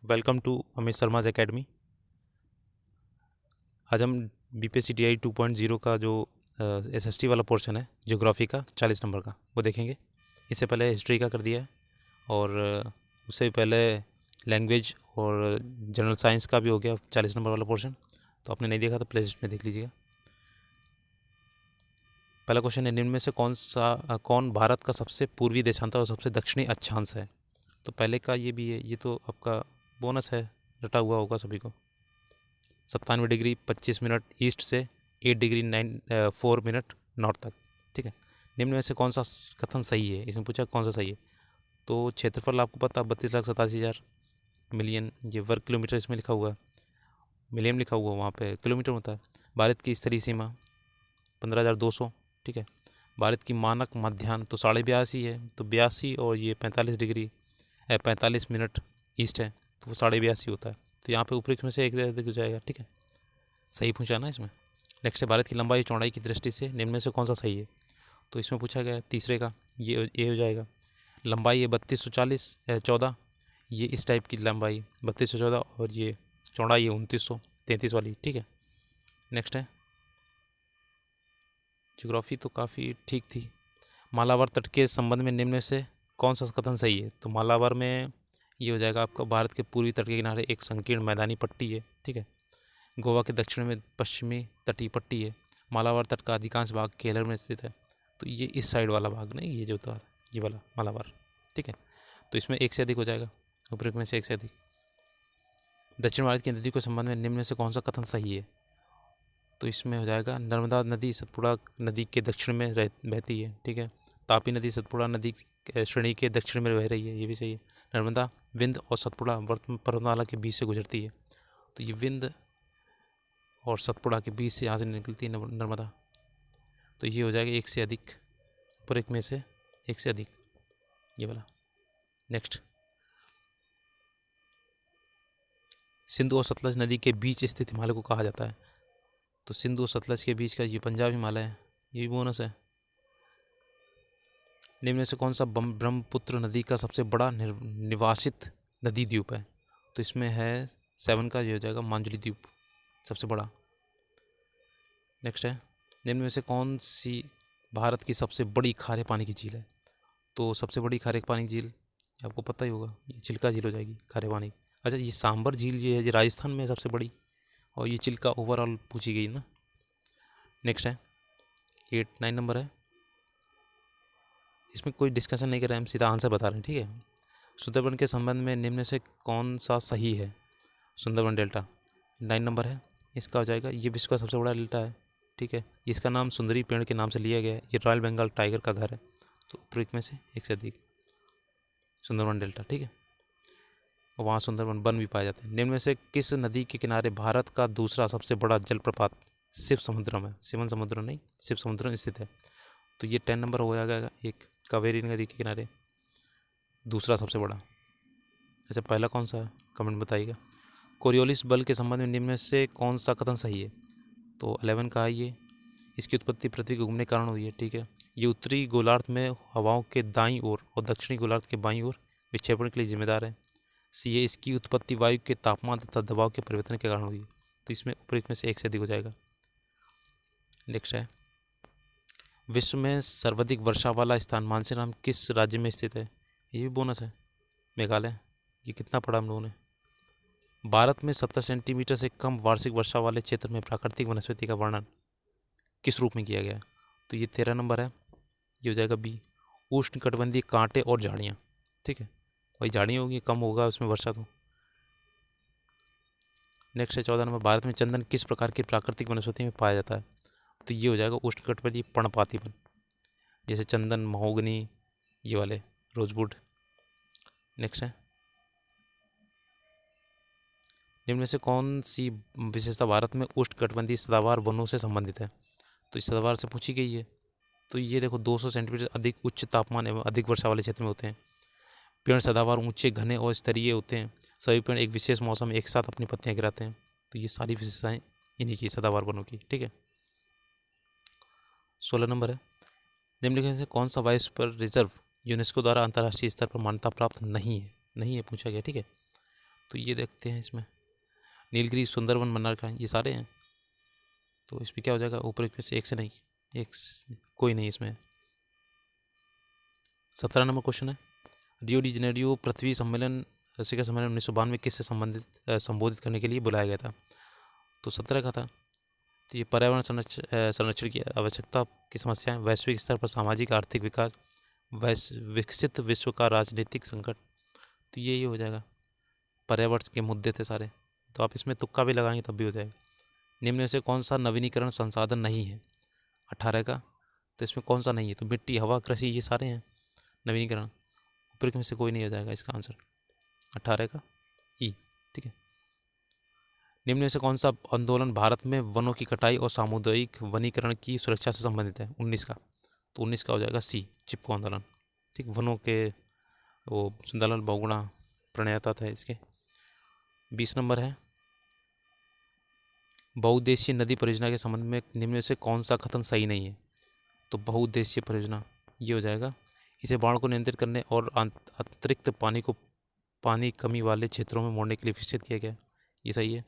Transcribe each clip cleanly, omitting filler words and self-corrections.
Welcome to Amit Sharma's academy. आज हम BPSCTI 2.0 का जो SST वाला पोर्शन है ज्योग्राफी का 40 नंबर का वो देखेंगे। इससे पहले हिस्ट्री का कर दिया है और उससे पहले लैंग्वेज और जनरल साइंस का भी हो गया 40 नंबर वाला पोर्शन। तो आपने नहीं देखा तो प्ले लिस्ट में देख लीजिएगा। पहला क्वेश्चन है, निम्न में से कौन भारत का सबसे पूर्वी देशांतर और सबसे दक्षिणी अक्षांश है। तो पहले का ये भी है, ये तो आपका बोनस है, रटा हुआ होगा सभी को। 97 डिग्री 25 मिनट ईस्ट से 8 डिग्री 4 मिनट नॉर्थ तक। ठीक है। निम्न में से कौन सा कथन सही है, इसमें पूछा कौन सा सही है। तो क्षेत्रफल आपको पता 32,87,000 मिलियन, ये वर्ग किलोमीटर इसमें लिखा हुआ है, मिलियन लिखा हुआ वहाँ पे किलोमीटर होता है। भारत की स्तरीय सीमा 15,200। ठीक है। भारत की मानक मध्याह्न तो 82.5 है, तो 82 और ये 45 मिनट ईस्ट है, तो वो 82.5 होता है। तो यहाँ पे उपरोक्त में से एक अधिक हो जाएगा। ठीक है, सही पूछा ना इसमें। नेक्स्ट है, भारत की लंबाई चौड़ाई की दृष्टि से निम्न में से कौन सा सही है। तो इसमें पूछा गया तीसरे का, ये हो जाएगा। लंबाई है 3214, ये इस टाइप की लंबाई 3214 और ये चौड़ाई है 2933 वाली। ठीक है। नेक्स्ट है, ज्योग्राफी तो काफ़ी ठीक थी। मालाबार तट के संबंध में निम्न में से कौन सा कथन सही है। तो मालाबार में ये हो जाएगा आपका, भारत के पूर्वी तट के किनारे एक संकीर्ण मैदानी पट्टी है। ठीक है। गोवा के दक्षिण में पश्चिमी तटीय पट्टी है। मालाबार तट का अधिकांश भाग केरल में स्थित है। तो ये इस साइड वाला भाग नहीं, ये जो था ये वाला मालाबार। ठीक है। तो इसमें एक से अधिक हो जाएगा, उपरोक्त में से एक से अधिक। दक्षिण भारत की नदी के संबंध में निम्न में से कौन सा कथन सही है। तो इसमें हो जाएगा, नर्मदा नदी सतपुड़ा नदी के दक्षिण में बहती है। ठीक है। तापी नदी सतपुड़ा नदी श्रेणी के दक्षिण में बह रही है, ये भी सही है। नर्मदा विंध्य और सतपुड़ा पर्वतमाला के बीच से गुजरती है। तो ये विंध्य और सतपुड़ा के बीच से यहाँ से निकलती है नर्मदा। तो ये हो जाएगा एक से अधिक, ऊपर एक में से एक से अधिक, ये वाला। नेक्स्ट, सिंधु और सतलज नदी के बीच स्थित हिमालय को कहा जाता है। तो सिंधु और सतलज के बीच का ये पंजाब हिमालय है, ये भी बोनस है। निम्न में से कौन सा ब्रह्मपुत्र नदी का सबसे बड़ा निवासित नदी द्वीप है। तो इसमें है 7 का, ये हो जाएगा मांजुली द्वीप सबसे बड़ा। नेक्स्ट है, निम्न में से कौन सी भारत की सबसे बड़ी खारे पानी की झील है। तो सबसे बड़ी खारे पानी की झील आपको पता ही होगा, ये चिल्का झील हो जाएगी खारे पानी। अच्छा, ये सांबर झील ये है, ये राजस्थान में सबसे बड़ी, और ये चिल्का ओवरऑल पूछी गई ना। नेक्स्ट है 9 नंबर है, इसमें कोई डिस्कशन नहीं कर रहे हैं, हम सीधा आंसर बता रहे हैं। ठीक है। सुंदरबन के संबंध में निम्न से कौन सा सही है। सुंदरबन डेल्टा 9 नंबर है, इसका हो जाएगा, ये विश्व का सबसे बड़ा डेल्टा है। ठीक है। इसका नाम सुंदरी पेड़ के नाम से लिया गया है, ये रॉयल बंगाल टाइगर का घर है। तो उपरोक्त में से एक से अधिक, सुंदरबन डेल्टा। ठीक है। और वहाँ सुंदरबन वन भी पाए जाते हैं। निम्न में से किस नदी के किनारे भारत का दूसरा सबसे बड़ा जलप्रपात शिव समुद्रम है। शिवन समुद्र नहीं, शिव समुद्रम स्थित है। तो ये 10 नंबर हो जाएगा, एक कावेरी नदी के किनारे दूसरा सबसे बड़ा। अच्छा, पहला कौन सा है, कमेंट बताइएगा। कोरियोलिस बल के संबंध में निम्न में से कौन सा कथन सही है। तो 11 का है ये, इसकी उत्पत्ति पृथ्वी के घूमने के कारण हुई है। ठीक है। ये उत्तरी गोलार्ध में हवाओं के दाईं ओर और दक्षिणी गोलार्ध के बाईं ओर विक्षेपण के लिए जिम्मेदार है। सी है, इसकी उत्पत्ति वायु के तापमान तथा दबाव के परिवर्तन के कारण हुई है। तो इसमें उपरोक्त में से एक से अधिक हो जाएगा। नेक्स्ट है, विश्व में सर्वाधिक वर्षा वाला स्थान मानसीराम किस राज्य में स्थित है। ये भी बोनस है, मेघालय। ये कितना पढ़ा हम लोगों ने। भारत में 70 सेंटीमीटर से कम वार्षिक वर्षा वाले क्षेत्र में प्राकृतिक वनस्पति का वर्णन किस रूप में किया गया। तो ये 13 नंबर है, ये हो जाएगा बी, उष्णकटिबंधीय कांटे और झाड़ियाँ। ठीक है, भाई झाड़ियाँ होगी कम होगा उसमें वर्षा तो। नेक्स्ट है 14 नंबर, भारत में चंदन किस प्रकार की प्राकृतिक वनस्पति में पाया जाता है। तो ये हो जाएगा उष्णकटिबंधीय पर्णपाती वन, जैसे चंदन, महोगनी, ये वाले रोजवुड। नेक्स्ट है, निम्न में से कौन सी विशेषता भारत में उष्णकटिबंधीय सदाबहार वनों से संबंधित है। तो इस सदाबहार से पूछी गई है। तो ये देखो 200 सेंटीमीटर अधिक उच्च तापमान एवं अधिक वर्षा वाले क्षेत्र में होते हैं। पेड़ सदाबहार ऊंचे, घने और स्तरीय होते हैं। सभी पेड़ एक विशेष मौसम में एक साथ अपनी पत्तियां गिराते हैं। तो ये सारी विशेषताएं इन्हीं की, सदाबहार वनों की। ठीक है। 16 नंबर है, निम्नलिखित से कौन सा बायोस्फीयर रिजर्व यूनेस्को द्वारा अंतर्राष्ट्रीय स्तर पर मान्यता प्राप्त नहीं है। नहीं है पूछा गया। ठीक है। तो ये देखते हैं इसमें, नीलगिरी, सुंदरवन, मन्नार, ये सारे हैं। तो इसमें क्या हो जाएगा, ऊपर में से एक से नहीं, कोई नहीं इसमें। 17 नंबर क्वेश्चन है, रियो डी जेनेरियो पृथ्वी सम्मेलन, शिखर सम्मेलन 1992 किससे संबोधित करने के लिए बुलाया गया था? तो 17 का था। तो ये पर्यावरण संरक्षण की आवश्यकता की समस्याएं, वैश्विक स्तर पर सामाजिक आर्थिक विकास, विकसित विश्व का राजनीतिक संकट। तो ये हो जाएगा, पर्यावरण के मुद्दे थे सारे। तो आप इसमें तुक्का भी लगाएंगे तब भी हो जाएगा। निम्न में से कौन सा नवीनीकरण संसाधन नहीं है? 18 का। तो इसमें कौन सा नहीं है? तो मिट्टी, हवा, कृषि, ये सारे हैं नवीनीकरण। ऊपर में से कोई नहीं हो जाएगा इसका आंसर, 18 का ई। ठीक है। निम्न में से कौन सा आंदोलन भारत में वनों की कटाई और सामुदायिक वनीकरण की सुरक्षा से संबंधित है? 19 का। तो 19 का हो जाएगा सी, चिपको आंदोलन। ठीक, वनों के वो सुंदरलाल बहुगुणा प्रणेता थे इसके। 20 नंबर है, बहुउद्देशीय नदी परियोजना के संबंध में निम्न में से कौन सा कथन सही नहीं है? तो बहुउद्देशीय परियोजना ये हो जाएगा, इसे बाढ़ को नियंत्रित करने और अतिरिक्त पानी कमी वाले क्षेत्रों में मोड़ने के लिए विकसित किया गया, ये सही है।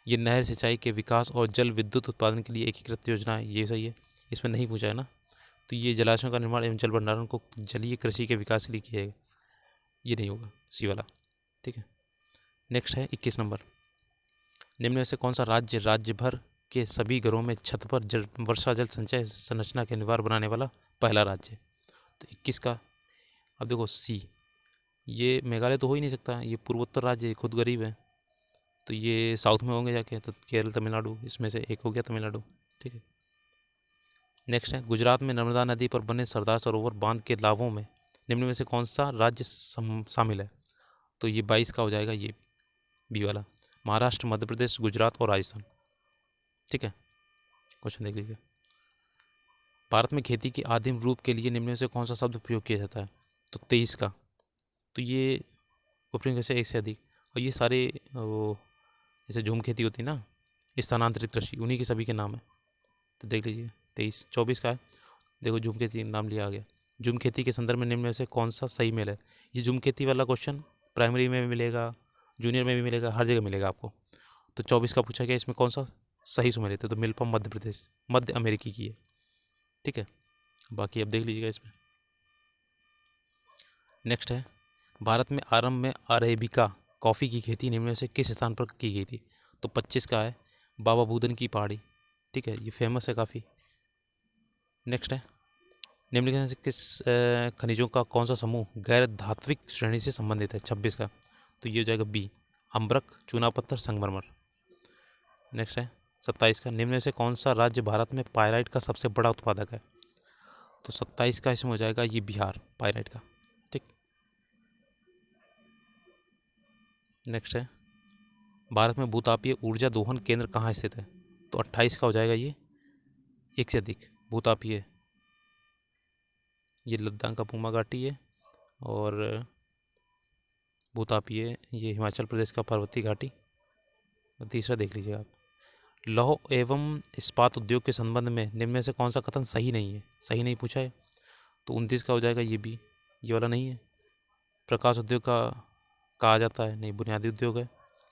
ये नहर सिंचाई के विकास और जल विद्युत उत्पादन के लिए एकीकृत योजना है, ये सही है। इसमें नहीं पूछा है ना। तो ये जलाशयों का निर्माण एवं जल भंडारण को जलीय कृषि के विकास के लिए किया गया, ये नहीं होगा, सी वाला। ठीक है। नेक्स्ट है 21 नंबर, निम्न में से कौन सा राज्य भर के सभी घरों में छत पर वर्षा जल संचय संरचना के अनिवार्य बनाने वाला पहला राज्य है? तो 21 का, अब देखो सी, ये मेघालय तो हो ही नहीं सकता, ये पूर्वोत्तर राज्य खुद गरीब है, तो ये साउथ में होंगे जाके, तो केरल, तमिलनाडु, इसमें से एक हो गया तमिलनाडु। ठीक है। नेक्स्ट है, गुजरात में नर्मदा नदी पर बने सरदार सरोवर बांध के लाभों में निम्न में से कौन सा राज्य शामिल है? तो ये 22 का हो जाएगा, ये बी वाला, महाराष्ट्र, मध्य प्रदेश, गुजरात और राजस्थान। ठीक है। क्वेश्चन देख लीजिए, भारत में खेती के आदिम रूप के लिए निम्न में से कौन सा शब्द प्रयोग किया जाता है? तो 23 का। तो ये उपयोग से एक से अधिक, और ये सारे वो जैसे झूम खेती होती है ना, स्थानांतरित कृषि, उन्हीं के सभी के नाम है। तो देख लीजिए 23। 24 का है, देखो झूम खेती नाम लिया आ गया। झूम खेती के संदर्भ में निम्न में से कौन सा सही मेल है? ये झूम खेती वाला क्वेश्चन प्राइमरी में भी मिलेगा, जूनियर में भी मिलेगा, हर जगह मिलेगा आपको। तो 24 का पूछा गया, इसमें कौन सा सही सुमेलित है? तो मिल्पा मध्य प्रदेश, मध्य अमेरिकी की है। ठीक है। बाकी अब देख लीजिएगा इसमें। नेक्स्ट है, भारत में आरंभ में अरेबिका कॉफ़ी की खेती निम्न में से किस स्थान पर की गई थी? तो 25 का है, बाबा बुदन की पहाड़ी। ठीक है, ये फेमस है काफ़ी। नेक्स्ट है, निम्नलिखित से किस खनिजों का कौन सा समूह गैर धात्विक श्रेणी से संबंधित है? 26 का। तो ये हो जाएगा बी, अम्बरक, चूना पत्थर, संगमरमर। नेक्स्ट है 27 का, निम्न में से कौन सा राज्य भारत में पायराइट का सबसे बड़ा उत्पादक है? तो 27 का इसमें हो जाएगा ये बिहार, पायराइट का। ठीक। नेक्स्ट है, भारत में भूतापीय ऊर्जा दोहन केंद्र कहाँ स्थित है? तो 28 का हो जाएगा ये, एक से अधिक भूतापीय, ये लद्दाख का पूमा घाटी है, और भूतापीय ये हिमाचल प्रदेश का पर्वतीय घाटी। तीसरा देख लीजिए आप, लौह एवं इस्पात उद्योग के संबंध में निम्न में से कौन सा कथन सही नहीं है? सही नहीं पूछा है, तो 29 का हो जाएगा ये भी, ये वाला नहीं है। प्रकाश उद्योग का कहा जाता है, नहीं, बुनियादी उद्योग है,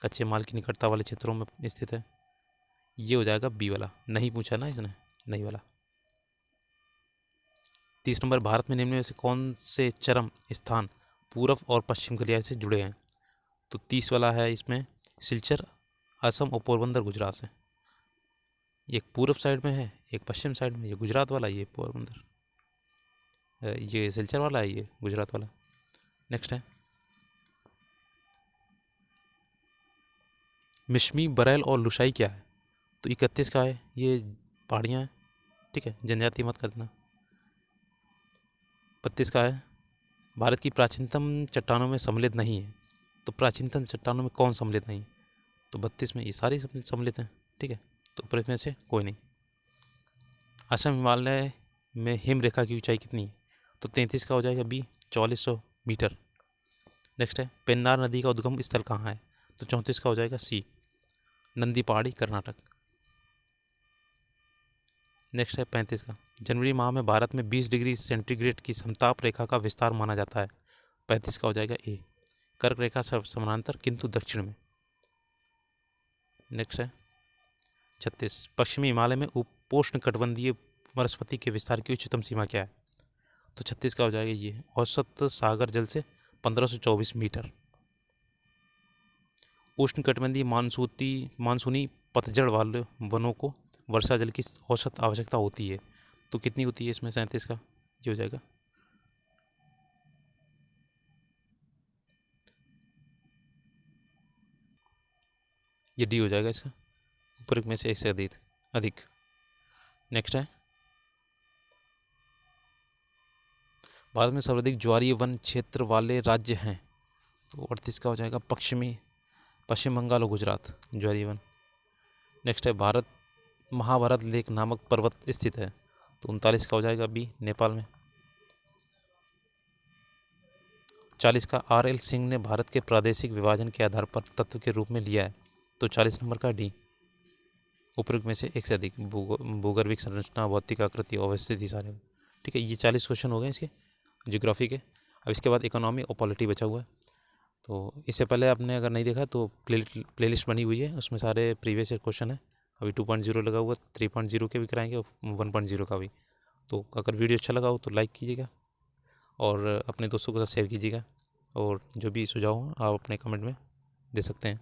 कच्चे माल की निकटता वाले क्षेत्रों में स्थित है, ये हो जाएगा बी वाला, नहीं पूछा ना इसने, नहीं वाला। 30 नंबर, भारत में निम्न में से कौन से चरम स्थान पूर्व और पश्चिम गलियारे से जुड़े हैं? तो 30 वाला है इसमें, सिलचर, असम और पोरबंदर गुजरात से। एक पूर्व साइड में है, एक पश्चिम साइड में, ये गुजरात वाला, ये पोरबंदर, ये सिलचर वाला है, ये गुजरात वाला। नेक्स्ट है, मिश्मी, बरेल और लुसाई क्या है? तो 31 का है, ये पहाड़ियाँ हैं। ठीक है, जनजाति मत कर देना। 32 का है, भारत की प्राचीनतम चट्टानों में सम्मिलित नहीं है। तो प्राचीनतम चट्टानों में कौन सम्मिलित नहीं? तो 32 में ये सारी सम्मिलित हैं। ठीक है, तो ऊपर में से कोई नहीं। असम हिमालय में हिम रेखा की ऊंचाई कितनी है? तो 33 का हो जाएगा बी, 4400 मीटर। नेक्स्ट है, पेन्नार नदी का उद्गम स्थल कहाँ है? तो 34 का हो जाएगा सी, नंदी पहाड़ी, कर्नाटक। नेक्स्ट है 35 का, जनवरी माह में भारत में 20 डिग्री सेंटीग्रेड की समताप रेखा का विस्तार माना जाता है। 35 का हो जाएगा ए, कर्क रेखा से समानांतर किंतु दक्षिण में। नेक्स्ट है 36, पश्चिमी हिमालय में उपोष्ण कटिबंधीय वनस्पति के विस्तार की उच्चतम सीमा क्या है? तो 36 का हो जाएगा ये, औसत सागर जल से 1524 मीटर। उष्ण कटिबंधीय मानसूनी पतझड़ वाले वनों को वर्षा जल की औसत आवश्यकता होती है, तो कितनी होती है इसमें? 37 का ये हो जाएगा। ये डी हो जाएगा इसका, ऊपर में से एक से अधिक। नेक्स्ट है भारत में सर्वाधिक ज्वारीय वन क्षेत्र वाले राज्य हैं, तो 38 का हो जाएगा पश्चिम बंगाल और गुजरात, ज्वारीय वन। नेक्स्ट है भारत महाभारत लेक नामक पर्वत स्थित है, तो 39 का हो जाएगा बी, नेपाल में। 40 का R.L. सिंह ने भारत के प्रादेशिक विभाजन के आधार पर तत्व के रूप में लिया है, तो 40 नंबर का डी, उपयुक्त में से एक से अधिक, भूगर्भिक संरचना, भौतिक आकृति, अवस्थिति सारे। ठीक है, ये 40 क्वेश्चन हो गए इसके ज्योग्राफी के। अब इसके बाद इकोनॉमी और पॉलिटी बचा हुआ है। तो इससे पहले आपने अगर नहीं देखा तो प्लेलिस्ट बनी हुई है, उसमें सारे प्रीवियस ईयर क्वेश्चन है। अभी 2.0 लगा हुआ, 3.0 के भी कराएंगे और 1.0 का भी। तो अगर वीडियो अच्छा लगा हो तो लाइक कीजिएगा और अपने दोस्तों के साथ शेयर कीजिएगा, और जो भी सुझाव हो आप अपने कमेंट में दे सकते हैं।